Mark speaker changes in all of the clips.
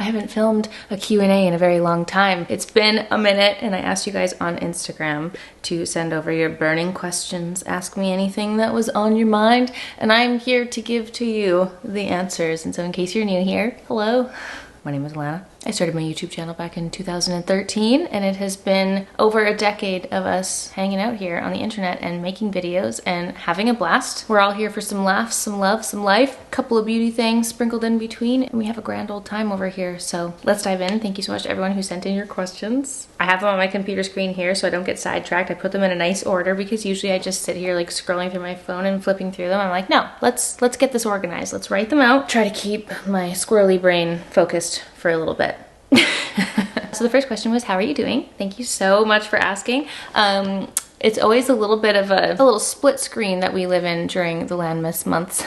Speaker 1: haven't filmed a Q&A in a very long time. It's been a minute, and I asked you guys on Instagram to send over your burning questions, ask me anything that was on your mind, and I'm here to give to you the answers. And so in case you're new here, hello. My name is Alana. I started my YouTube channel back in 2013, and it has been over a decade of us hanging out here on the internet and making videos and having a blast. We're all here for some laughs, some love, some life, a couple of beauty things sprinkled in between, and we have a grand old time over here. So let's dive in. Thank you so much to everyone who sent in your questions. I have them on my computer screen here so I don't get sidetracked. I put them in a nice order because usually I just sit here like scrolling through my phone and flipping through them. I'm like, no, let's get this organized. Let's write them out. Try to keep my squirrely brain focused for a little bit. So the first question was, how are you doing? Thank you so much for asking. It's always a little bit of a little split screen that we live in during the Landmas months.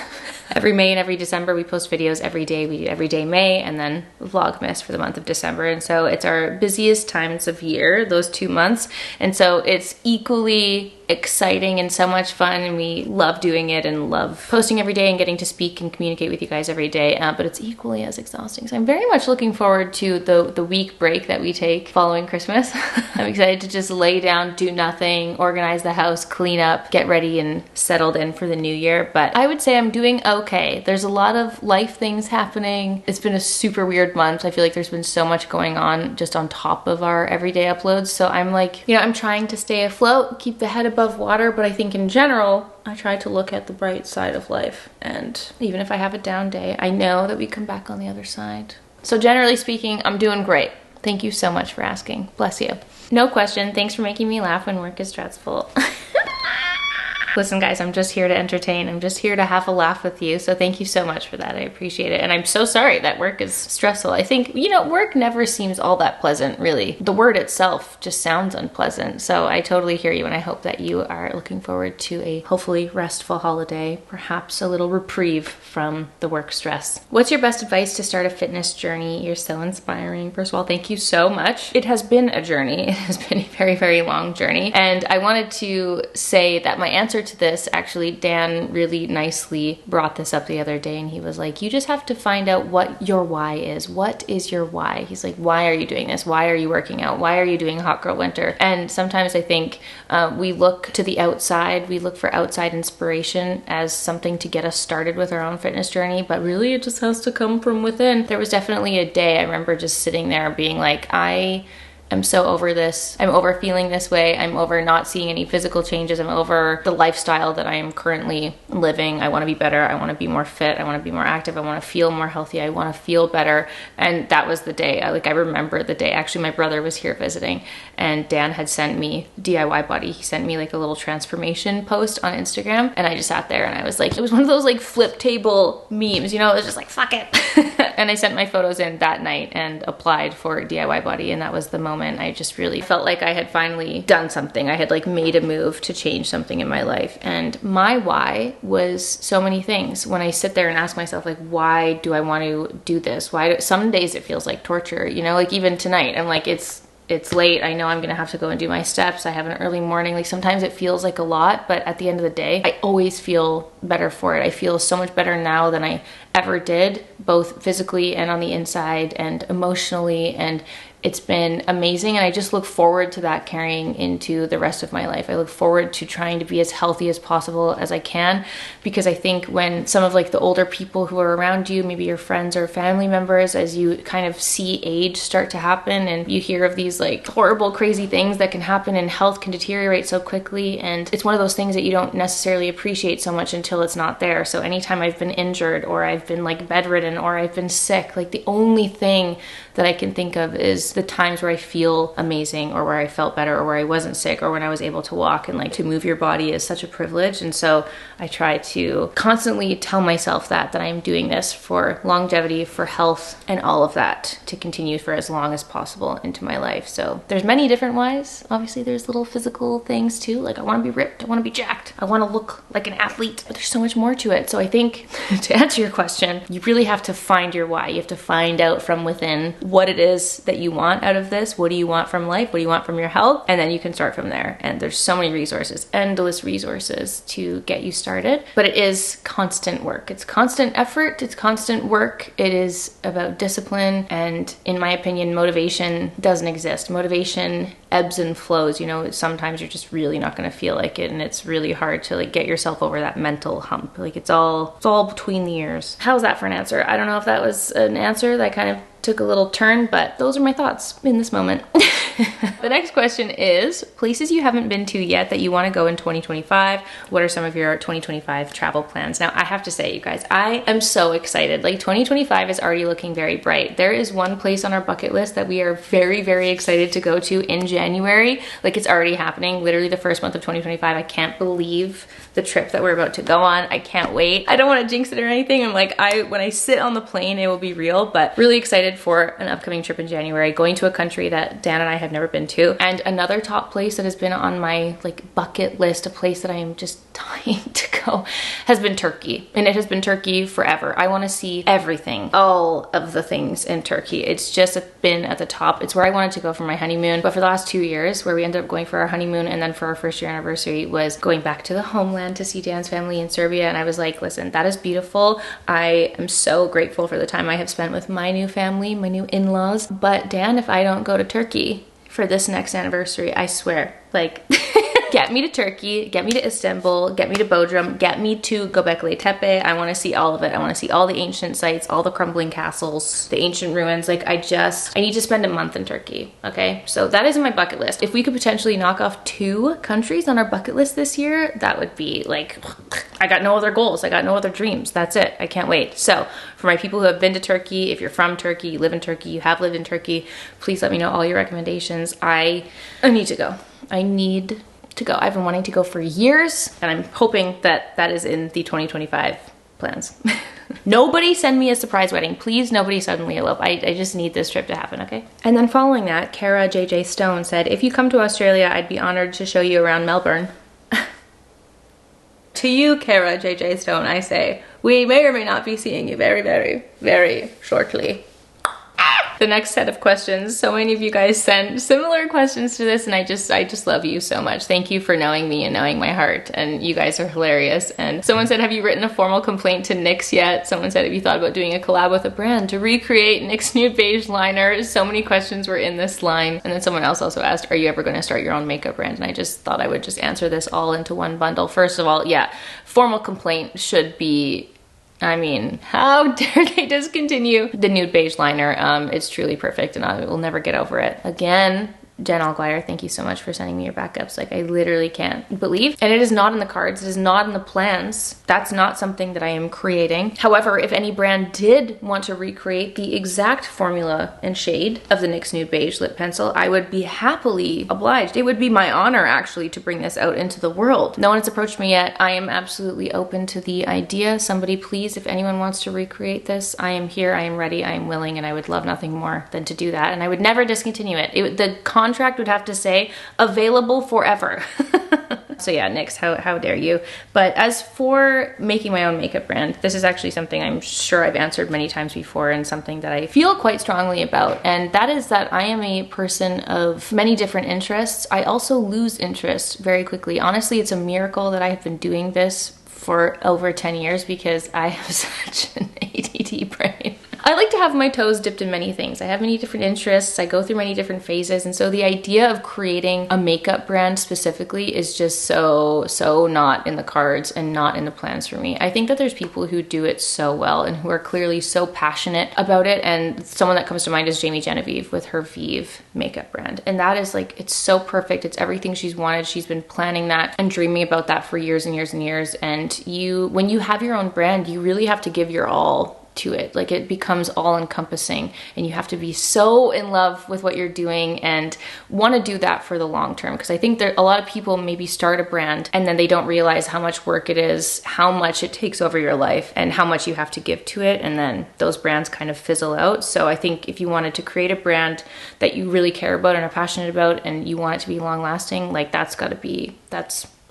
Speaker 1: Every May and every December we post videos every day. We do everyday May and then Vlogmas for the month of December. And so it's our busiest times of year, those 2 months. And so it's equally exciting and so much fun, and we love doing it and love posting every day and getting to speak and communicate with you guys every day, but it's equally as exhausting. So I'm very much looking forward to the week break that we take following Christmas. I'm excited to just lay down, do nothing, organize the house, clean up, get ready and settled in for the new year. But I would say I'm doing okay. There's a lot of life things happening. It's been a super weird month. I feel like there's been so much going on just on top of our everyday uploads. So I'm like, I'm trying to stay afloat, keep the head above water, but I think in general, I try to look at the bright side of life. And even if I have a down day, I know that we come back on the other side. So generally speaking, I'm doing great. Thank you so much for asking. Bless you. No question. Thanks for making me laugh when work is stressful. Listen guys, I'm just here to entertain. I'm just here to have a laugh with you. So thank you so much for that. I appreciate it. And I'm so sorry that work is stressful. I think, work never seems all that pleasant, really. The word itself just sounds unpleasant. So I totally hear you, and I hope that you are looking forward to a hopefully restful holiday, perhaps a little reprieve from the work stress. What's your best advice to start a fitness journey? You're so inspiring. First of all, thank you so much. It has been a journey. It has been a very, very long journey. And I wanted to say that my answer to this, actually, Dan really nicely brought this up the other day, and he was like, you just have to find out what your why is. What is your why? He's like, why are you doing this? Why are you working out? Why are you doing Hot Girl Winter? And sometimes I think we look to the outside, we look for outside inspiration as something to get us started with our own fitness journey, but really it just has to come from within. There was definitely a day I remember just sitting there being like, I'm so over this. I'm over feeling this way. I'm over not seeing any physical changes. I'm over the lifestyle that I am currently living. I want to be better. I want to be more fit. I want to be more active. I want to feel more healthy. I want to feel better. And that was the day. I remember the day. Actually, my brother was here visiting, and Dan had sent me DIY Buddy. He sent me like a little transformation post on Instagram, and I just sat there and I was like, it was one of those like flip table memes, it was just like, fuck it. And I sent my photos in that night and applied for DIY Buddy, and that was the moment I just really felt like I had finally done something. I had like made a move to change something in my life. And my why was so many things. When I sit there and ask myself, like, why do I want to do this? Some days it feels like torture, like even tonight, I'm like, it's late. I know I'm gonna have to go and do my steps. I have an early morning. Like sometimes it feels like a lot, but at the end of the day, I always feel better for it. I feel so much better now than I ever did, both physically and on the inside and emotionally. And it's been amazing, and I just look forward to that carrying into the rest of my life. I look forward to trying to be as healthy as possible as I can, because I think when some of like the older people who are around you, maybe your friends or family members, as you kind of see age start to happen and you hear of these like horrible, crazy things that can happen, and health can deteriorate so quickly, and it's one of those things that you don't necessarily appreciate so much until it's not there. So anytime I've been injured or I've been like bedridden or I've been sick, like the only thing that I can think of is the times where I feel amazing, or where I felt better, or where I wasn't sick, or when I was able to walk. And like, to move your body is such a privilege. And so I try to constantly tell myself that I'm doing this for longevity, for health, and all of that to continue for as long as possible into my life. So there's many different whys. Obviously there's little physical things too. Like I want to be ripped. I want to be jacked. I want to look like an athlete. But there's so much more to it. So I think to answer your question, you really have to find your why. You have to find out from within what it is that you want out of this. What do you want from life? What do you want from your health? And then you can start from there. And there's so many resources, endless resources to get you started. But it is constant work. It's constant effort. It's constant work. It is about discipline. And in my opinion, motivation doesn't exist. Motivation ebbs and flows. You know, sometimes you're just really not going to feel like it, and it's really hard to like get yourself over that mental hump. Like it's all between the ears. How's that for an answer? I don't know if that was an answer that kind of took a little turn, but those are my thoughts in this moment. The next question is places you haven't been to yet that you want to go in 2025. What are some of your 2025 travel plans? Now, I have to say, you guys, I am so excited. Like 2025 is already looking very bright. There is one place on our bucket list that we are very, very excited to go to in January. Like it's already happening, literally the first month of 2025. I can't believe the trip that we're about to go on. I can't wait. I don't want to jinx it or anything. I'm like, when I sit on the plane, it will be real, but really excited for an upcoming trip in January, going to a country that Dan and I have never been to. And another top place that has been on my like bucket list, a place that I am just dying to go, has been Turkey. And it has been Turkey forever. I want to see everything, all of the things in Turkey. It's just been at the top. It's where I wanted to go for my honeymoon. But for the last 2 years, where we ended up going for our honeymoon and then for our first year anniversary, was going back to the homeland to see Dan's family in Serbia. And I was like, listen, that is beautiful. I am so grateful for the time I have spent with my new family, my new in-laws. But Dan, if I don't go to Turkey for this next anniversary, I swear, like, get me to Turkey, get me to Istanbul, get me to Bodrum, get me to Göbekli Tepe. I want to see all of it. I want to see all the ancient sites, all the crumbling castles, the ancient ruins. Like I need to spend a month in Turkey. Okay, so that is in my bucket list. If we could potentially knock off 2 countries on our bucket list this year, that would be like, I got no other goals. I got no other dreams. That's it. I can't wait. So for my people who have been to Turkey, if you're from Turkey, you live in Turkey, you have lived in Turkey, please let me know all your recommendations. I need to go. I need to go. I've been wanting to go for years, and I'm hoping that that is in the 2025 plans. Nobody send me a surprise wedding. Please, nobody suddenly elope. I just need this trip to happen, okay? And then following that, Kara JJ Stone said, if you come to Australia, I'd be honored to show you around Melbourne. To you, Kara JJ Stone, I say, we may or may not be seeing you very, very, very shortly. The next set of questions. So many of you guys sent similar questions to this, and I just love you so much. Thank you for knowing me and knowing my heart, and you guys are hilarious. And someone said, have you written a formal complaint to NYX yet? Someone said, have you thought about doing a collab with a brand to recreate NYX nude beige liner? So many questions were in this line. And then someone else also asked, are you ever going to start your own makeup brand? And I just thought I would just answer this all into one bundle. First of all, yeah, formal complaint should be, I mean, how dare they discontinue the nude beige liner? It's truly perfect, and I will never get over it. Again, Jen Allgeier, thank you so much for sending me your backups. Like, I literally can't believe. And it is not in the cards. It is not in the plans. That's not something that I am creating. However, if any brand did want to recreate the exact formula and shade of the NYX Nude Beige lip pencil, I would be happily obliged. It would be my honor, actually, to bring this out into the world. No one has approached me yet. I am absolutely open to the idea. Somebody, please, if anyone wants to recreate this, I am here, I am ready, I am willing, and I would love nothing more than to do that. And I would never discontinue it. The contract would have to say available forever. So yeah, NYX, how dare you? But as for making my own makeup brand, this is actually something I'm sure I've answered many times before, and something that I feel quite strongly about. And that is that I am a person of many different interests. I also lose interest very quickly. Honestly, it's a miracle that I have been doing this for over 10 years because I have such an ADD brain. I like to have my toes dipped in many things. I have many different interests. I go through many different phases. And so the idea of creating a makeup brand specifically is just so not in the cards and not in the plans for me. I think that there's people who do it so well and who are clearly so passionate about it. And someone that comes to mind is Jamie Genevieve with her Vive makeup brand. And that is like, it's so perfect. It's everything she's wanted. She's been planning that and dreaming about that for years and years and years. And when you have your own brand, you really have to give your all to it. Like, it becomes all encompassing, and you have to be so in love with what you're doing and want to do that for the long term. Because I think that a lot of people maybe start a brand and then they don't realize how much work it is, how much it takes over your life, and how much you have to give to it, and then those brands kind of fizzle out. So I think if you wanted to create a brand that you really care about and are passionate about, and you want it to be long lasting, like,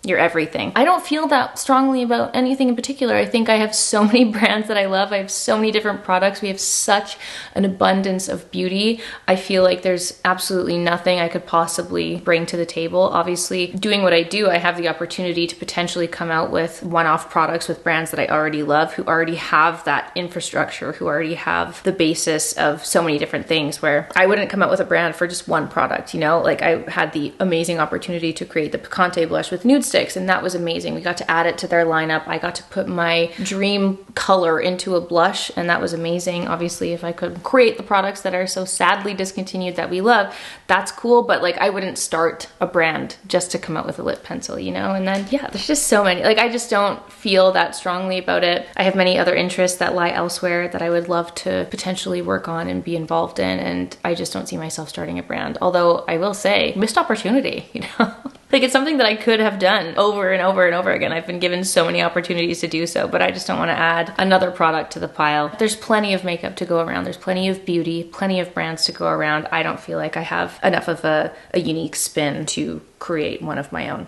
Speaker 1: you're everything. I don't feel that strongly about anything in particular. I think I have so many brands that I love. I have so many different products. We have such an abundance of beauty. I feel like there's absolutely nothing I could possibly bring to the table. Obviously, doing what I do, I have the opportunity to potentially come out with one-off products with brands that I already love, who already have that infrastructure, who already have the basis of so many different things, where I wouldn't come out with a brand for just one product, you know? Like, I had the amazing opportunity to create the Picante blush with nude sticks, and that was amazing. We got to add it to their lineup. I got to put my dream color into a blush, and that was amazing. Obviously, if I could create the products that are so sadly discontinued that we love, that's cool, but like, I wouldn't start a brand just to come out with a lip pencil, you know? And then, yeah, there's just so many. Like, I just don't feel that strongly about it. I have many other interests that lie elsewhere that I would love to potentially work on and be involved in, and I just don't see myself starting a brand. Although I will say, missed opportunity, you know? Like, it's something that I could have done over and over and over again. I've been given so many opportunities to do so, but I just don't want to add another product to the pile. There's plenty of makeup to go around. There's plenty of beauty, plenty of brands to go around. I don't feel like I have enough of a unique spin to create one of my own.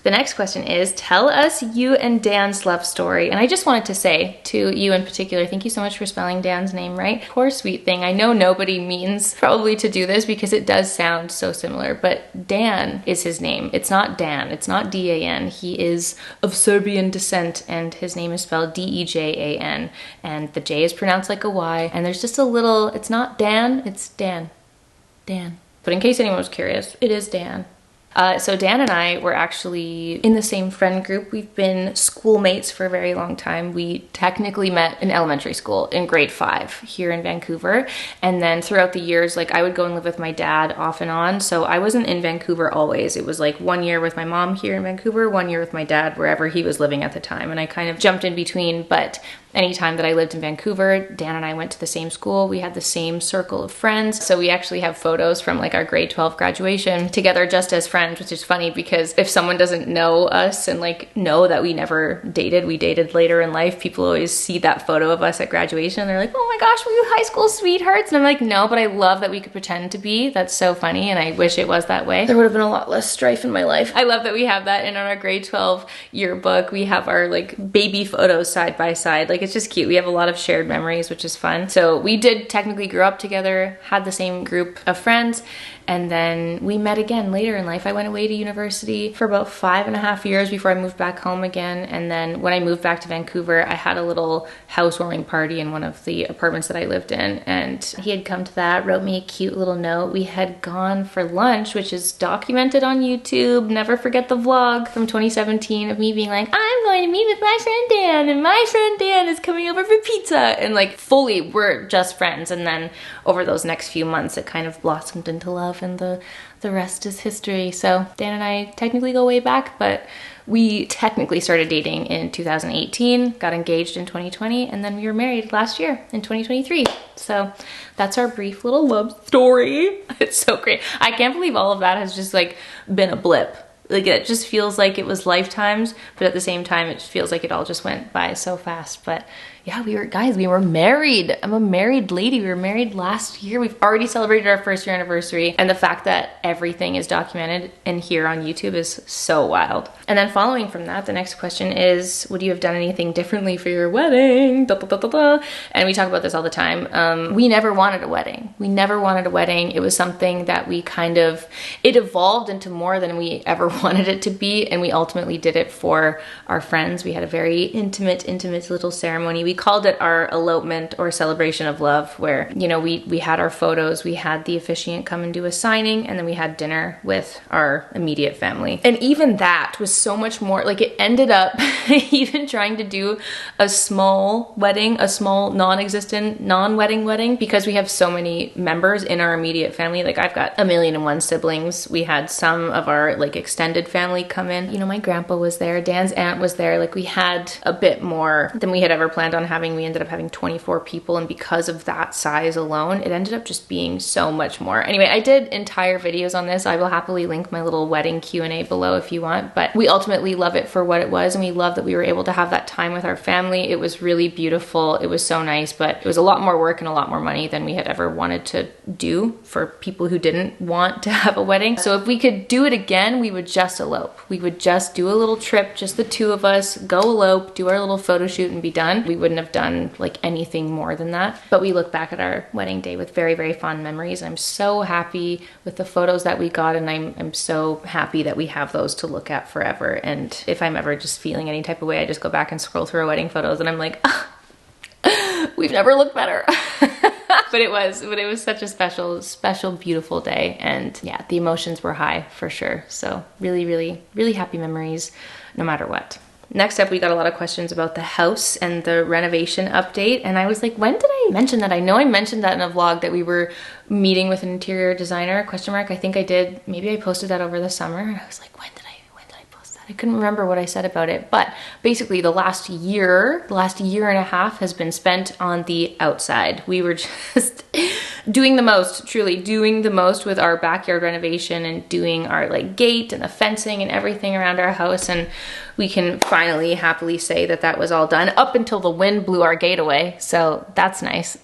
Speaker 1: The next question is, tell us you and Dan's love story. And I just wanted to say to you in particular, thank you so much for spelling Dan's name right. Poor sweet thing. I know nobody means probably to do this because it does sound so similar, but Dan is his name. It's not Dan. It's not D-A-N. He is of Serbian descent, and his name is spelled D-E-J-A-N. And the J is pronounced like a Y. And there's just a little, it's not Dan, it's Dan. Dan. But in case anyone was curious, it is Dan. So Dan and I were actually in the same friend group. We've been schoolmates for a very long time. We technically met in elementary school in grade 5 here in Vancouver. And then throughout the years, like, I would go and live with my dad off and on. So I wasn't in Vancouver always. It was like 1 year with my mom here in Vancouver, 1 year with my dad wherever he was living at the time. And I kind of jumped in between, but anytime that I lived in Vancouver, Dan and I went to the same school. We had the same circle of friends. So we actually have photos from like our grade 12 graduation together just as friends, which is funny because if someone doesn't know us and like know that we never dated, we dated later in life, people always see that photo of us at graduation and they're like, oh my gosh, were you high school sweethearts? And I'm like, no, but I love that we could pretend to be. That's so funny. And I wish it was that way. There would have been a lot less strife in my life. I love that we have that. And on our grade 12 yearbook, we have our like baby photos side by side. Like, it's just cute. We have a lot of shared memories, which is fun. So we did technically grow up together, had the same group of friends, and then we met again later in life. I went away to university for about 5.5 years before I moved back home again. And then when I moved back to Vancouver, I had a little housewarming party in one of the apartments that I lived in. And he had come to that, wrote me a cute little note. We had gone for lunch, which is documented on YouTube. Never forget the vlog from 2017 of me being like, I'm going to meet with my friend Dan, and my friend Dan is coming over for pizza. And like, fully, we're just friends. And then over those next few months, it kind of blossomed into love, and the rest is history. So Dan and I technically go way back, but we technically started dating in 2018, got engaged in 2020, and then we were married last year in 2023. So that's our brief little love story. It's so great. I can't believe all of that has just like been a blip. Like, it just feels like it was lifetimes, but at the same time, it feels like it all just went by so fast. But yeah, we were married. I'm a married lady. We were married last year. We've already celebrated our 1st year anniversary. And the fact that everything is documented and here on YouTube is so wild. And then following from that, the next question is, would you have done anything differently for your wedding? Da, da, da, da, da. And we talk about this all the time. We never wanted a wedding. We never wanted a wedding. It was something that we it evolved into more than we ever wanted it to be. And we ultimately did it for our friends. We had a very intimate little ceremony. We called it our elopement or celebration of love, where, you know, we had our photos, we had the officiant come and do a signing, and then we had dinner with our immediate family. And even that was so much more, like, it ended up even trying to do a small wedding, a small non-existent, non-wedding wedding, because we have so many members in our immediate family. Like, I've got 1,000,001 siblings. We had some of our like extended family come in. You know, my grandpa was there, Dan's aunt was there. Like, we had a bit more than we had ever planned on on having, we ended up having 24 people, and because of that size alone, it ended up just being so much more. Anyway, I did entire videos on this. I will happily link my little wedding Q&A below if you want, but we ultimately love it for what it was, and we love that we were able to have that time with our family. It was really beautiful. It was so nice, but it was a lot more work and a lot more money than we had ever wanted to do for people who didn't want to have a wedding. So if we could do it again, we would just elope. We would just do a little trip, just the two of us, go elope, do our little photo shoot and be done. We wouldn't have done like anything more than that. But we look back at our wedding day with very, very fond memories. I'm so happy with the photos that we got, and I'm so happy that we have those to look at forever. And if I'm ever just feeling any type of way, I just go back and scroll through our wedding photos and I'm like, ah, we've never looked better. But it was such a special, beautiful day. And yeah, the emotions were high for sure. So really, really, really happy memories no matter what. Next up, we got a lot of questions about the house and the renovation update. And I was like, when did I mention that? I know I mentioned that in a vlog that we were meeting with an interior designer, question mark. I think I did. Maybe I posted that over the summer. I was like, when did I post that? I couldn't remember what I said about it. But basically the last year and a half has been spent on the outside. We were just doing the most, truly doing the most with our backyard renovation and doing our like gate and the fencing and everything around our house. And we can finally happily say that that was all done up until the wind blew our gate away. So that's nice.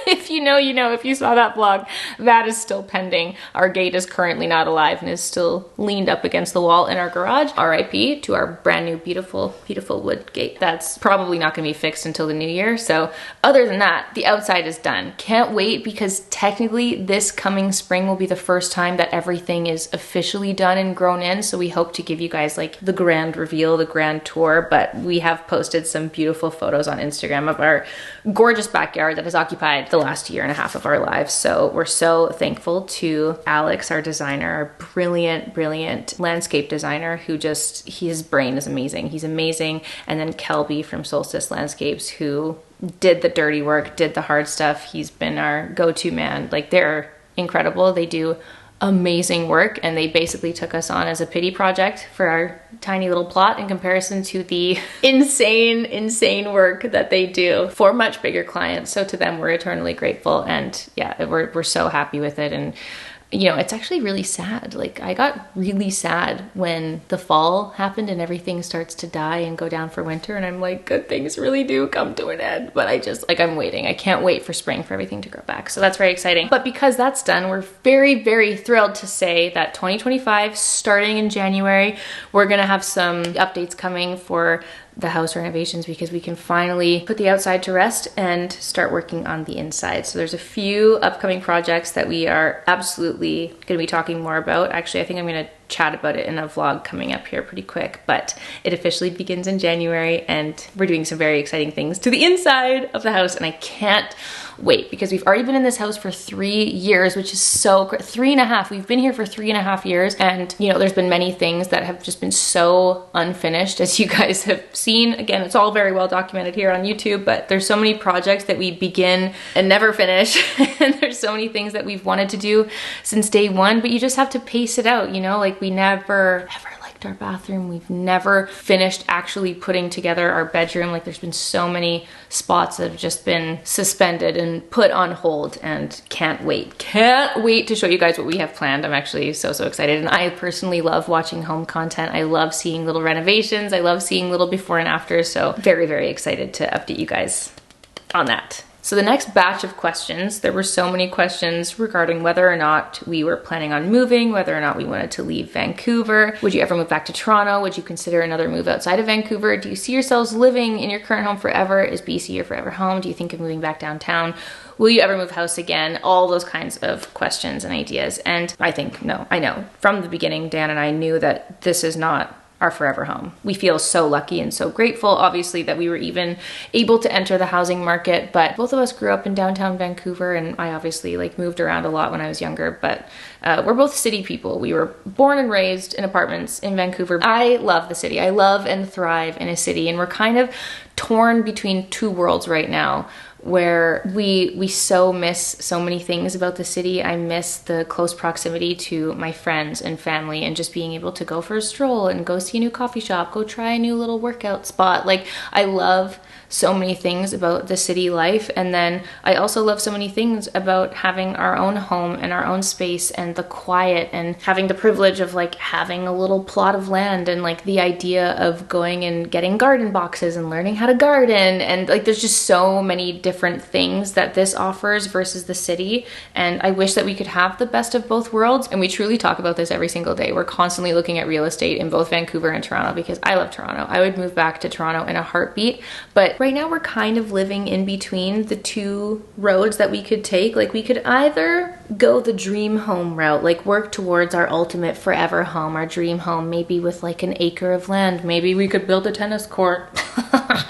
Speaker 1: If you know, you know. If you saw that vlog, that is still pending. Our gate is currently not alive and is still leaned up against the wall in our garage. RIP to our brand new, beautiful, beautiful wood gate. That's probably not gonna be fixed until the new year. So other than that, the outside is done. Can't wait, because technically this coming spring will be the first time that everything is officially done and grown in. So we hope to give you guys like the grand reveal, the grand tour, but we have posted some beautiful photos on Instagram of our gorgeous backyard that has occupied the last year and a half of our lives. So we're so thankful to Alex, our designer, our brilliant landscape designer, who just, his brain is amazing. He's amazing. And then Kelby from Solstice Landscapes, who did the dirty work, did the hard stuff. He's been our go-to man. Like, they're incredible. They do amazing work, and they basically took us on as a pity project for our tiny little plot in comparison to the insane work that they do for much bigger clients. So to them, we're eternally grateful, and yeah, we're so happy with it. And you know, it's actually really sad. Like, I got really sad when the fall happened and everything starts to die and go down for winter. And I'm like, good things really do come to an end. But I just, like, I'm waiting. I can't wait for spring for everything to grow back. So that's very exciting. But because that's done, we're very, very thrilled to say that 2025, starting in January, we're gonna have some updates coming for the house renovations, because we can finally put the outside to rest and start working on the inside. So there's a few upcoming projects that we are absolutely going to be talking more about. Actually, I think I'm going to chat about it in a vlog coming up here pretty quick, but it officially begins in January, and we're doing some very exciting things to the inside of the house, and I can't wait, because we've already been in this house for 3 years, which is so great. 3.5. We've been here for 3.5 years, and you know, there's been many things that have just been so unfinished, as you guys have seen. Again, it's all very well documented here on YouTube, but there's so many projects that we begin and never finish. And there's so many things that we've wanted to do since day one, but you just have to pace it out, you know? Like, we never liked our bathroom. We've never finished actually putting together our bedroom. Like, there's been so many spots that have just been suspended and put on hold, and can't wait to show you guys what we have planned. I'm actually so excited, and I personally love watching home content. I love seeing little renovations. I love seeing little before and after. So very excited to update you guys on that. So the next batch of questions, there were so many questions regarding whether or not we were planning on moving, whether or not we wanted to leave Vancouver. Would you ever move back to Toronto? Would you consider another move outside of Vancouver? Do you see yourselves living in your current home forever? Is BC your forever home? Do you think of moving back downtown? Will you ever move house again? All those kinds of questions and ideas. And I think, no, I know. From the beginning, Dan and I knew that this is not our forever home. We feel so lucky and so grateful, obviously, that we were even able to enter the housing market. But both of us grew up in downtown Vancouver, and I obviously like moved around a lot when I was younger, but we're both city people. We were born and raised in apartments in Vancouver. I love the city. I love and thrive in a city, and we're kind of torn between two worlds right now, where we so miss so many things about the city. I miss the close proximity to my friends and family, and just being able to go for a stroll and go see a new coffee shop, go try a new little workout spot. Like, I love so many things about the city life. And then I also love so many things about having our own home and our own space and the quiet and having the privilege of like having a little plot of land and like the idea of going and getting garden boxes and learning how to garden. And like there's just so many different things that this offers versus the city. And I wish that we could have the best of both worlds. And we truly talk about this every single day. We're constantly looking at real estate in both Vancouver and Toronto because I love Toronto. I would move back to Toronto in a heartbeat. But right now we're kind of living in between the two roads that we could take. Like we could either go the dream home route, like work towards our ultimate forever home, our dream home, maybe with like an acre of land. Maybe we could build a tennis court.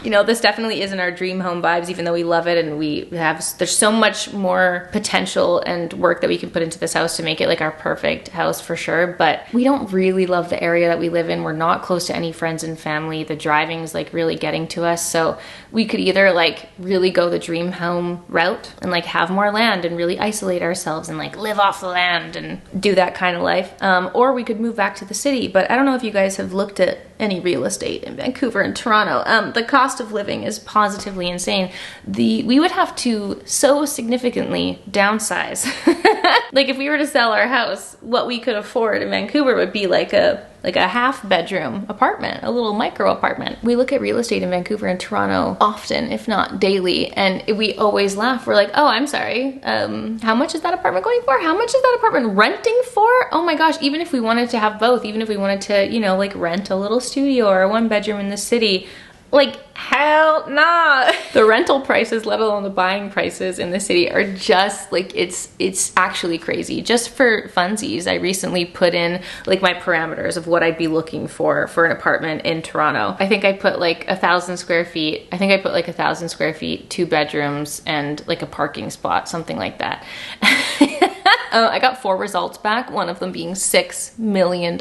Speaker 1: You know, this definitely isn't our dream home vibes, even though we love it and there's so much more potential and work that we can put into this house to make it like our perfect house for sure. But we don't really love the area that we live in. We're not close to any friends and family. The driving's like really getting to us. So we could either like really go the dream home route and like have more land and really isolate ourselves and like live off the land and do that kind of life. Or we could move back to the city. But I don't know if you guys have looked at any real estate in Vancouver and Toronto. The cost of living is positively insane. We would have to so significantly downsize. Like if we were to sell our house, what we could afford in Vancouver would be like a half bedroom apartment, a little micro apartment. We look at real estate in Vancouver and Toronto often, if not daily, and we always laugh. We're like, oh, I'm sorry, how much is that apartment going for? How much is that apartment renting for? Oh my gosh, even if we wanted to have both, even if we wanted to, you know, like rent a little studio or a one bedroom in the city, like hell nah. The rental prices, let alone the buying prices in the city, are just like, it's actually crazy. Just for funsies, I recently put in like my parameters of what I'd be looking for an apartment in Toronto. I think I put like 1,000 square feet. I think I put like 1,000 square feet, 2 bedrooms, and like a parking spot, something like that. I got 4 results back, one of them being $6 million.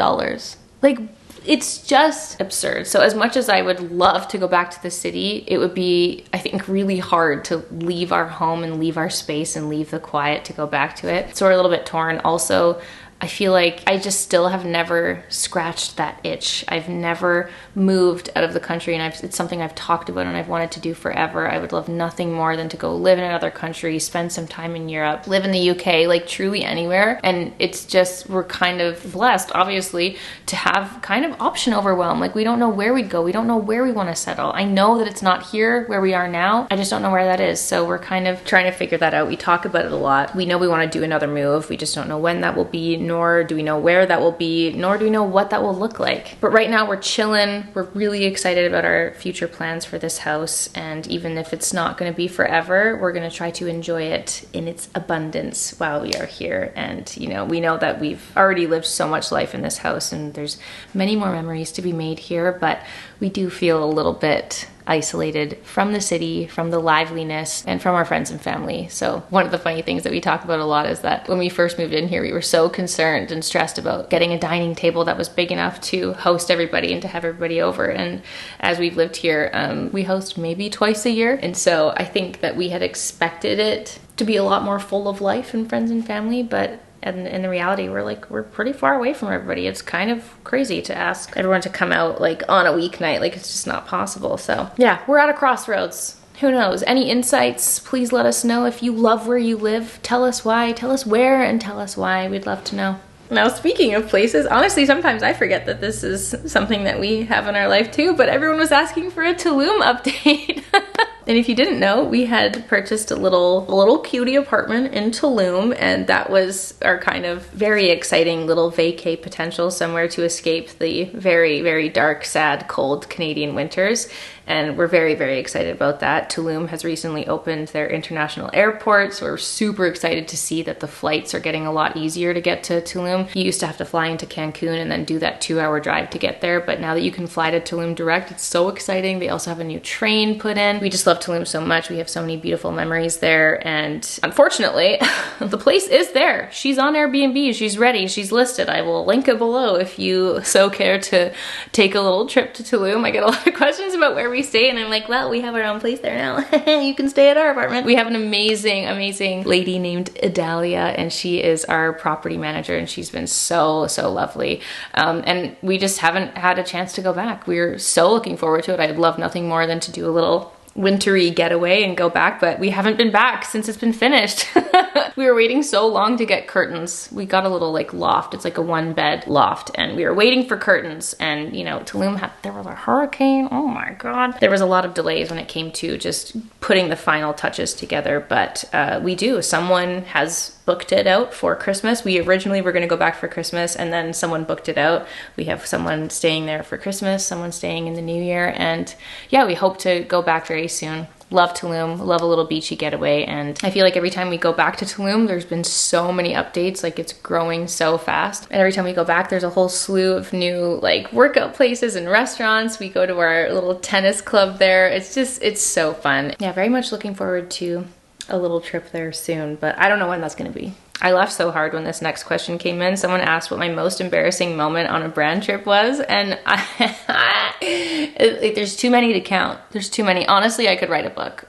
Speaker 1: Like, it's just absurd. So as much as I would love to go back to the city, it would be, I think, really hard to leave our home and leave our space and leave the quiet to go back to it. So we're a little bit torn. Also, I feel like I just still have never scratched that itch. I've never moved out of the country, and it's something I've talked about and I've wanted to do forever. I would love nothing more than to go live in another country, spend some time in Europe, live in the UK, like truly anywhere. And it's just, we're kind of blessed, obviously, to have kind of option overwhelm. Like we don't know where we'd go. We don't know where we want to settle. I know that it's not here where we are now. I just don't know where that is. So we're kind of trying to figure that out. We talk about it a lot. We know we want to do another move. We just don't know when that will be, nor do we know where that will be, nor do we know what that will look like. But right now we're chilling. We're really excited about our future plans for this house. And even if it's not going to be forever, we're going to try to enjoy it in its abundance while we are here. And, you know, we know that we've already lived so much life in this house and there's many more memories to be made here, but we do feel a little bit isolated from the city, from the liveliness, and from our friends and family. So one of the funny things that we talk about a lot is that when we first moved in here, we were so concerned and stressed about getting a dining table that was big enough to host everybody and to have everybody over. And as we've lived here, we host maybe twice a year. And so I think that we had expected it to be a lot more full of life and friends and family, but and in the reality, we're pretty far away from everybody. It's kind of crazy to ask everyone to come out like on a weeknight. Like it's just not possible. So yeah, we're at a crossroads. Who knows? Any insights? Please let us know. If you love where you live, tell us why, tell us where, and tell us why. We'd love to know. Now, speaking of places, honestly, sometimes I forget that this is something that we have in our life too, but everyone was asking for a Tulum update. And if you didn't know, we had purchased a little cutie apartment in Tulum, and that was our kind of very exciting little vacay potential, somewhere to escape the very, very dark, sad, cold Canadian winters. And we're very, very excited about that. Tulum has recently opened their international airport, so we're super excited to see that the flights are getting a lot easier to get to Tulum. You used to have to fly into Cancun and then do that 2-hour drive to get there, but now that you can fly to Tulum direct, it's so exciting. They also have a new train put in. We just love Tulum so much. We have so many beautiful memories there, and unfortunately, the place is there. She's on Airbnb, she's ready, she's listed. I will link it below if you so care to take a little trip to Tulum. I get a lot of questions about where we stay, and I'm like, well, we have our own place there now. You can stay at our apartment. We have an amazing, amazing lady named Idalia, and she is our property manager, and she's been so, so lovely. And we just haven't had a chance to go back. We're so looking forward to it. I'd love nothing more than to do a little wintry getaway and go back, but we haven't been back since it's been finished. We were waiting so long to get curtains. We got a little like loft. It's like a 1-bed loft, and we were waiting for curtains, and you know, Tulum there was a hurricane. Oh my God. There was a lot of delays when it came to just putting the final touches together, but someone has booked it out for Christmas. We originally were going to go back for Christmas, and then someone booked it out. We have someone staying there for Christmas, someone staying in the new year, and yeah, we hope to go back very soon. Love Tulum, love a little beachy getaway, and I feel like every time we go back to Tulum, there's been so many updates, like it's growing so fast. And every time we go back, there's a whole slew of new like workout places and restaurants. We go to our little tennis club there. It's so fun. Yeah, very much looking forward to a little trip there soon, but I don't know when that's gonna be. I laughed so hard when this next question came in. Someone asked what my most embarrassing moment on a brand trip was, and there's too many to count. There's too many. Honestly, I could write a book.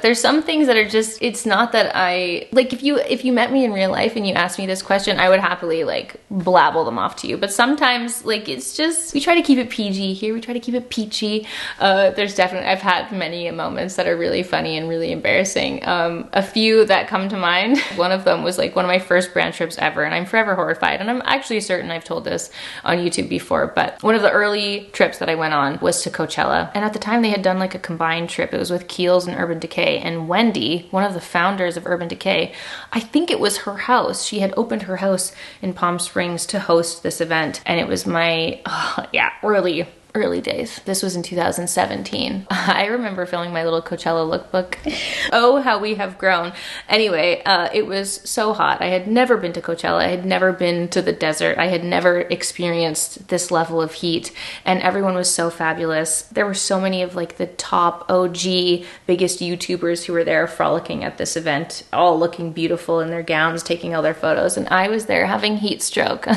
Speaker 1: There's some things that are just, it's not that I, like if you met me in real life and you asked me this question, I would happily like blabble them off to you. But sometimes like it's just, we try to keep it PG here. We try to keep it peachy. There's definitely, I've had many moments that are really funny and really embarrassing. A few that come to mind. One of them was like one of my first brand trips ever, and I'm forever horrified, and I'm actually certain I've told this on YouTube before, but one of the early trips that I went on was to Coachella, and at the time they had done like a combined trip. It was with Kiehl's and Urban Decay, and Wendy, one of the founders of Urban Decay, I think it was her house. She had opened her house in Palm Springs to host this event, and it was my, early days. This was in 2017. I remember filming my little Coachella lookbook. Oh, how we have grown. Anyway, it was so hot. I had never been to Coachella. I had never been to the desert. I had never experienced this level of heat, and everyone was so fabulous. There were so many of like the top OG biggest YouTubers who were there frolicking at this event, all looking beautiful in their gowns, taking all their photos, and I was there having heat stroke.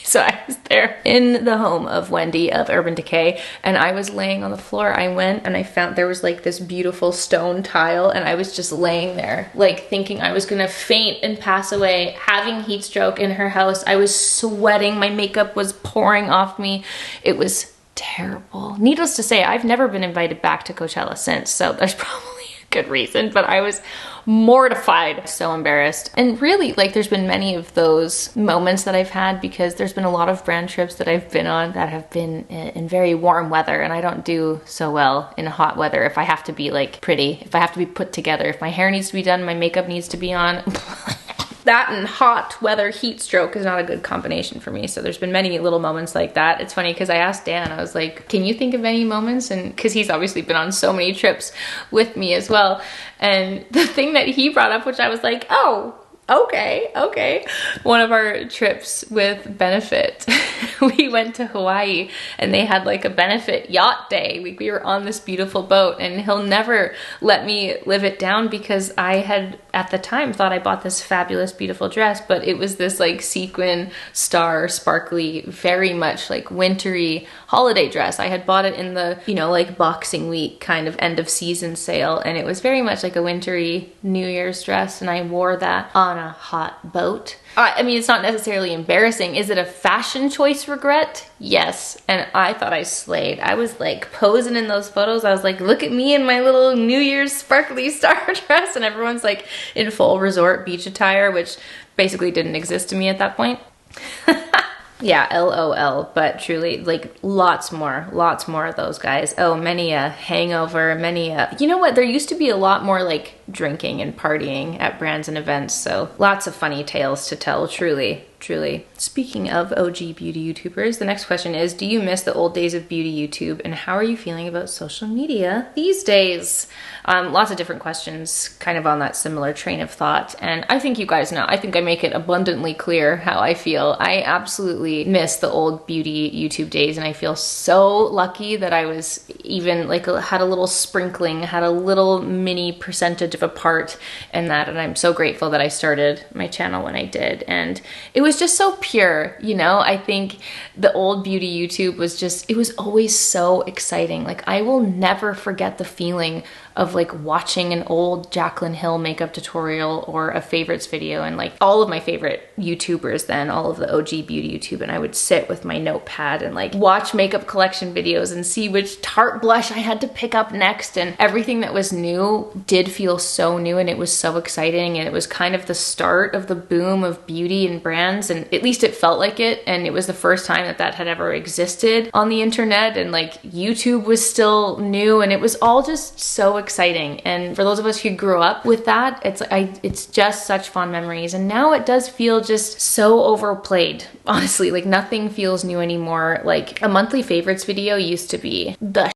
Speaker 1: So I was there in the home of Wendy of Urban Decay, and I was laying on the floor. I went and I found there was like this beautiful stone tile, and I was just laying there like thinking I was gonna faint and pass away, having heat stroke in her house. I was sweating, my makeup was pouring off me. It was terrible. Needless to say, I've never been invited back to Coachella since, so there's probably a good reason, but I was mortified, so embarrassed. And really, like, there's been many of those moments that I've had because there's been a lot of brand trips that I've been on that have been in very warm weather, and I don't do so well in hot weather. If I have to be like pretty, if I have to be put together, if my hair needs to be done, my makeup needs to be on. That and hot weather heat stroke is not a good combination for me. So there's been many little moments like that. It's funny because I asked Dan, I was like, can you think of any moments? And because he's obviously been on so many trips with me as well. And the thing that he brought up, which I was like, oh, okay. One of our trips with Benefit, we went to Hawaii and they had like a Benefit yacht day. We were on this beautiful boat, and he'll never let me live it down because I had at the time thought I bought this fabulous, beautiful dress, but it was this like sequin star, sparkly, very much like wintry holiday dress. I had bought it in the, you know, like Boxing Week kind of end of season sale, and it was very much like a wintry New Year's dress, and I wore that on a hot boat. I mean, it's not necessarily embarrassing. Is it a fashion choice regret? Yes. And I thought I slayed. I was like posing in those photos. I was like, look at me in my little New Year's sparkly star dress. And everyone's like in full resort beach attire, which basically didn't exist to me at that point. Yeah, LOL, but truly, like, lots more of those guys. Oh, many a hangover, you know what, there used to be a lot more, like, drinking and partying at brands and events, so lots of funny tales to tell, truly. Speaking of OG beauty YouTubers, the next question is, do you miss the old days of beauty YouTube, and how are you feeling about social media these days? Lots of different questions kind of on that similar train of thought, and I think you guys know. I think I make it abundantly clear how I feel. I absolutely miss the old beauty YouTube days, and I feel so lucky that I was even like had a little sprinkling, had a little mini percentage of a part in that, and I'm so grateful that I started my channel when I did, and it was just so pure, you know? I think the old beauty YouTube was just, it was always so exciting. Like, I will never forget the feeling of like watching an old Jaclyn Hill makeup tutorial or a favorites video, and like all of my favorite YouTubers then, all of the OG beauty YouTube, and I would sit with my notepad and like watch makeup collection videos and see which Tarte blush I had to pick up next, and everything that was new did feel so new, and it was so exciting, and it was kind of the start of the boom of beauty and brands, and at least it felt like it, and it was the first time that that had ever existed on the internet, and like YouTube was still new, and it was all just so exciting. And for those of us who grew up with that, it's just such fond memories. And now it does feel just so overplayed, honestly. Like nothing feels new anymore. Like a monthly favorites video used to be the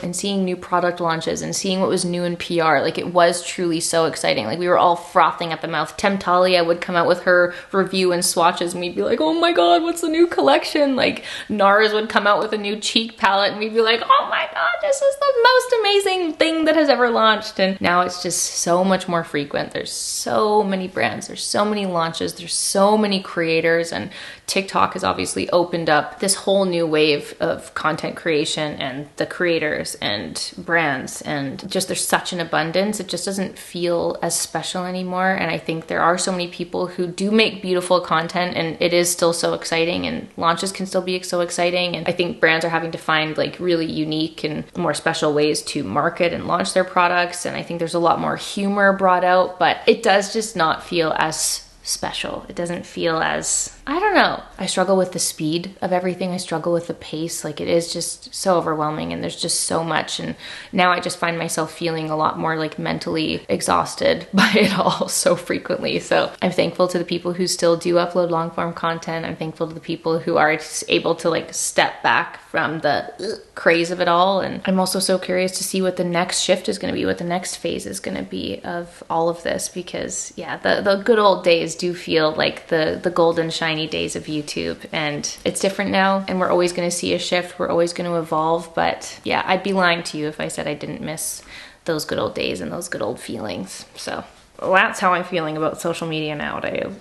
Speaker 1: and seeing new product launches and seeing what was new in PR, like it was truly so exciting. Like we were all frothing at the mouth. Temptalia would come out with her review and swatches and we'd be like, oh my god, what's the new collection? Like NARS would come out with a new cheek palette and we'd be like, oh my god, this is the most amazing thing that has ever launched. And now it's just so much more frequent. There's so many brands, there's so many launches, there's so many creators, and TikTok has obviously opened up this whole new wave of content creation and the creators and brands, and just there's such an abundance. It just doesn't feel as special anymore. And I think there are so many people who do make beautiful content, and it is still so exciting, and launches can still be so exciting. And I think brands are having to find like really unique and more special ways to market and launch their products. And I think there's a lot more humor brought out, but it does just not feel as special. It doesn't feel as, I don't know. I struggle with the speed of everything. I struggle with the pace. Like it is just so overwhelming, and there's just so much. And now I just find myself feeling a lot more like mentally exhausted by it all so frequently. So I'm thankful to the people who still do upload long form content. I'm thankful to the people who are just able to like step back from the craze of it all. And I'm also so curious to see what the next shift is going to be, what the next phase is going to be of all of this, because yeah, the good old days do feel like the golden shiny days of YouTube, and it's different now, and we're always going to see a shift. We're always going to evolve. But yeah, I'd be lying to you if I said I didn't miss those good old days and those good old feelings. So that's how I'm feeling about social media nowadays.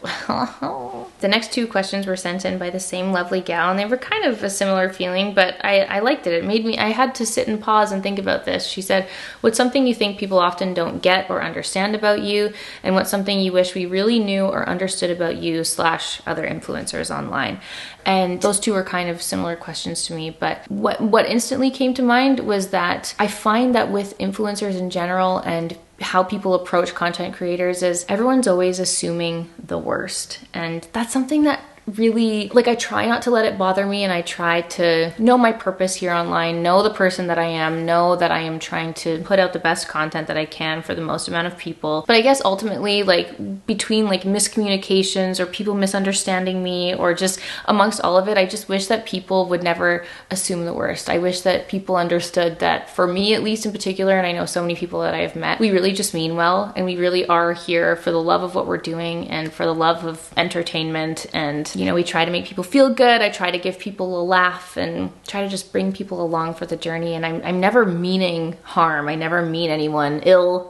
Speaker 1: The next two questions were sent in by the same lovely gal, and they were kind of a similar feeling, but I liked it. It made me, I had to sit and pause and think about this. She said, what's something you think people often don't get or understand about you, and what's something you wish we really knew or understood about you / other influencers online? And those two were kind of similar questions to me, but what instantly came to mind was that I find that with influencers in general and how people approach content creators is everyone's always assuming the worst. And that's something that really, like, I try not to let it bother me, and I try to know my purpose here online, know the person that I am, know that I am trying to put out the best content that I can for the most amount of people. But I guess ultimately, like, between like miscommunications or people misunderstanding me or just amongst all of it, I just wish that people would never assume the worst. I wish that people understood that, for me at least in particular, and I know so many people that I have met, we really just mean well, and we really are here for the love of what we're doing and for the love of entertainment. And you know, we try to make people feel good. I try to give people a laugh and try to just bring people along for the journey. And I'm never meaning harm. I never mean anyone ill.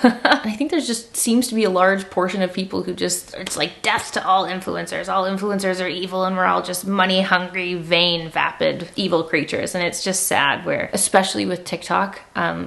Speaker 1: I think there's just seems to be a large portion of people who just, it's like death to all influencers. All influencers are evil, and we're all just money hungry, vain, vapid, evil creatures. And it's just sad where, especially with TikTok,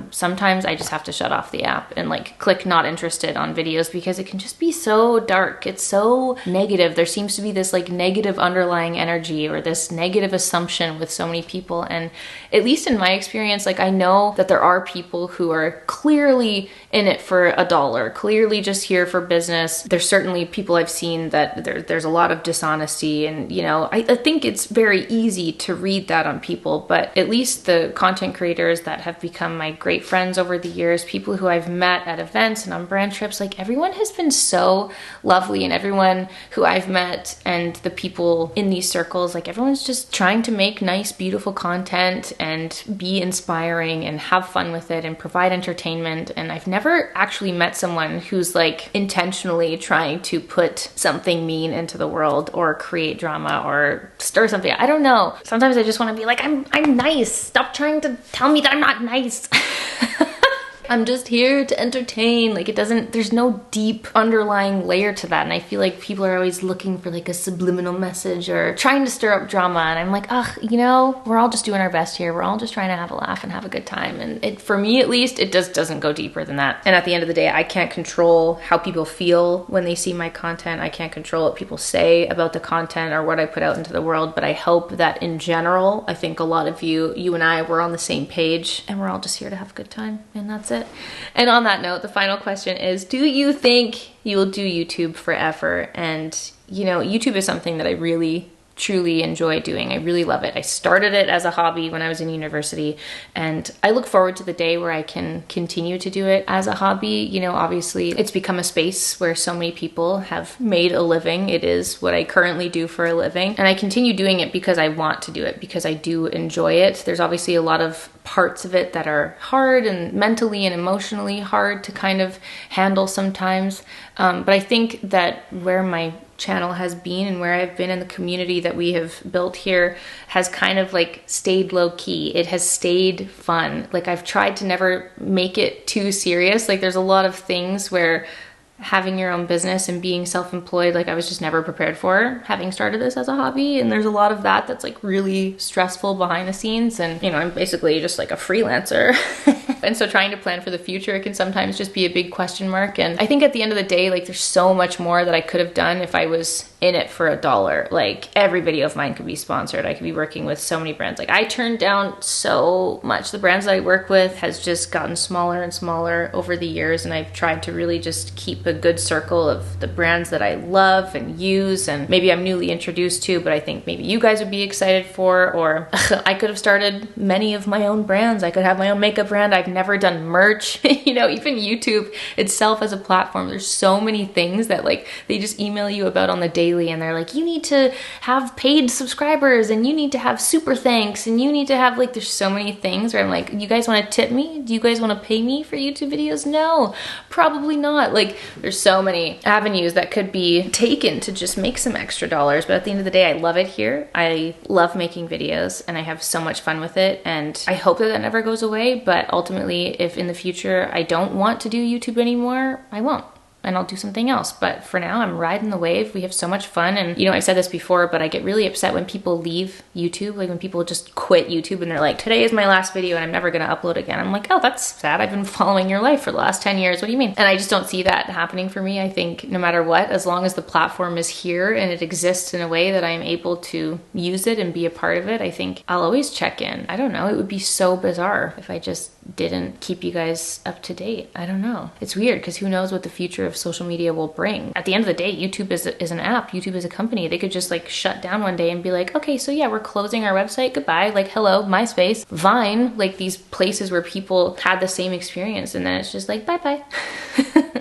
Speaker 1: sometimes I just have to shut off the app and like click not interested on videos, because it can just be so dark. It's so negative. There seems to be this like negative underlying energy or this negative assumption with so many people. And at least in my experience, like I know that there are people who are clearly in it for a dollar, clearly just here for business. There's certainly people I've seen that there's a lot of dishonesty, and you know, I think it's very easy to read that on people. But at least the content creators that have become my great friends over the years, people who I've met at events and on brand trips, like everyone has been so lovely, and everyone who I've met and the people in these circles, like everyone's just trying to make nice, beautiful content and be inspiring and have fun with it and provide entertainment. And I've never actually met someone who's like intentionally trying to put something mean into the world or create drama or stir something. I don't know. Sometimes I just want to be like, I'm nice. Stop trying to tell me that I'm not nice. I'm just here to entertain. Like, there's no deep underlying layer to that. And I feel like people are always looking for like a subliminal message or trying to stir up drama. And I'm like, ugh, you know, we're all just doing our best here. We're all just trying to have a laugh and have a good time. And for me, at least, it just doesn't go deeper than that. And at the end of the day, I can't control how people feel when they see my content. I can't control what people say about the content or what I put out into the world. But I hope that in general, I think a lot of you and I, we're on the same page and we're all just here to have a good time. And that's it. And on that note, the final question is, do you think you will do YouTube forever? And you know, YouTube is something that I really truly enjoy doing. I really love it. I started it as a hobby when I was in university, and I look forward to the day where I can continue to do it as a hobby. You know, obviously it's become a space where so many people have made a living. It is what I currently do for a living, and I continue doing it because I want to do it, because I do enjoy it. There's obviously a lot of parts of it that are hard and mentally and emotionally hard to kind of handle sometimes. But I think that where my channel has been and where I've been in the community that we have built here has kind of like stayed low key. It has stayed fun. Like, I've tried to never make it too serious. Like, there's a lot of things where having your own business and being self-employed, like, I was just never prepared for, having started this as a hobby. And there's a lot of that's like really stressful behind the scenes. And, you know, I'm basically just like a freelancer. And so trying to plan for the future, it can sometimes just be a big question mark. And I think at the end of the day, like, there's so much more that I could have done if I was in it for $1. Like, every video of mine could be sponsored. I could be working with so many brands. Like, I turned down so much. The brands that I work with has just gotten smaller and smaller over the years. And I've tried to really just keep a good circle of the brands that I love and use, and maybe I'm newly introduced to, but I think maybe you guys would be excited for. Or I could have started many of my own brands. I could have my own makeup brand. I've never done merch. You know, even YouTube itself as a platform, there's so many things that like they just email you about on the daily, and they're like, you need to have paid subscribers, and you need to have super thanks, and you need to have, like, there's so many things where I'm like, you guys want to tip me? Do you guys want to pay me for YouTube videos? No, probably not. Like, there's so many avenues that could be taken to just make some extra dollars. But at the end of the day, I love it here. I love making videos and I have so much fun with it. And I hope that never goes away. But ultimately, if in the future I don't want to do YouTube anymore, I won't. And I'll do something else. But for now, I'm riding the wave. We have so much fun. And, you know, I've said this before, but I get really upset when people leave YouTube. Like, when people just quit YouTube and they're like, today is my last video and I'm never going to upload again. I'm like, oh, that's sad. I've been following your life for the last 10 years. What do you mean? And I just don't see that happening for me. I think no matter what, as long as the platform is here and it exists in a way that I'm able to use it and be a part of it, I think I'll always check in. I don't know. It would be so bizarre if I just didn't keep you guys up to date. I don't know. It's weird because who knows what the future of social media will bring. At the end of the day, YouTube is an app. YouTube is a company. They could just like shut down one day and be like, okay, so yeah, we're closing our website. Goodbye. Like, hello, MySpace, Vine, like these places where people had the same experience, and then it's just like, bye-bye.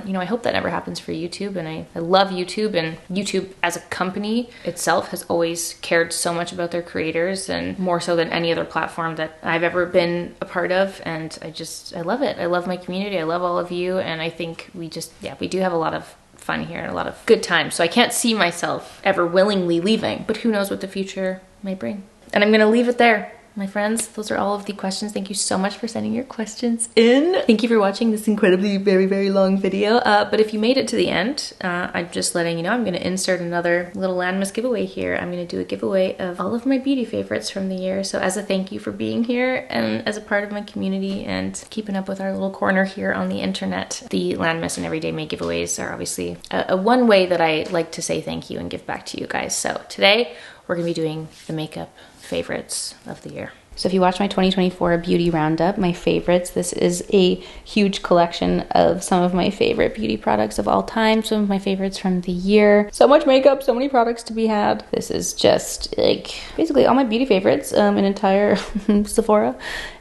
Speaker 1: You know, I hope that never happens for YouTube, and I love YouTube, and YouTube as a company itself has always cared so much about their creators, and more so than any other platform that I've ever been a part of. And I love it. I love my community. I love all of you. And I think we do have a lot of fun here and a lot of good times. So I can't see myself ever willingly leaving, but who knows what the future may bring. And I'm going to leave it there. My friends, those are all of the questions. Thank you so much for sending your questions in. Thank you for watching this incredibly very, very long video. But if you made it to the end, I'm just letting you know I'm going to insert another little Landmas giveaway here. I'm going to do a giveaway of all of my beauty favorites from the year. So as a thank you for being here and as a part of my community and keeping up with our little corner here on the internet, the Landmas and Everyday May giveaways are obviously a one way that I like to say thank you and give back to you guys. So today we're going to be doing the makeup favorites of the year. So if you watch my 2024 beauty roundup, my favorites, this is a huge collection of some of my favorite beauty products of all time, some of my favorites from the year. So much makeup, so many products to be had. This is just like basically all my beauty favorites, an entire Sephora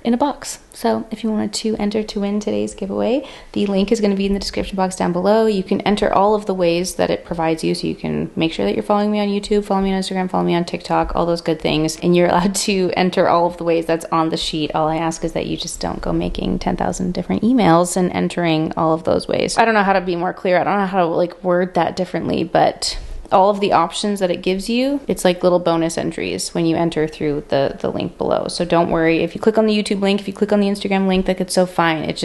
Speaker 1: in a box. So if you wanted to enter to win today's giveaway, the link is going to be in the description box down below. You can enter all of the ways that it provides you, so you can make sure that you're following me on YouTube, follow me on Instagram, follow me on TikTok, all those good things, and you're allowed to enter all of the ways that's on the sheet. All I ask is that you just don't go making 10,000 different emails and entering all of those ways. I don't know how to be more clear. I don't know how to like word that differently, but
Speaker 2: all of the options that it gives you, it's like little bonus entries when you enter through the link below. So don't worry if you click on the YouTube link, if you click on the Instagram link, like it's so fine. It's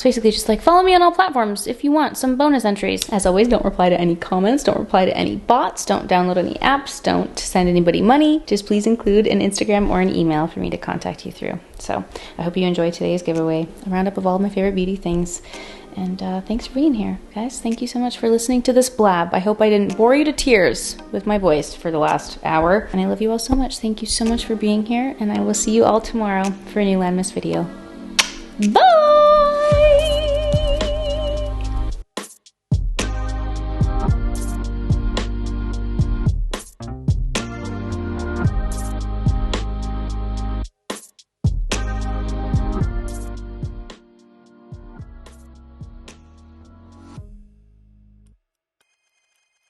Speaker 2: basically just like follow me on all platforms if you want some bonus entries. As always, don't reply to any comments, don't reply to any bots, don't download any apps, don't send anybody money. Just please include an Instagram or an email for me to contact you through. So I hope you enjoyed today's giveaway, a roundup of all of my favorite beauty things. And thanks for being here, guys. Thank you so much for listening to this blab. I hope I didn't bore you to tears with my voice for the last hour. And I love you all so much. Thank you so much for being here. And I will see you all tomorrow for a new Landmiss video. Bye!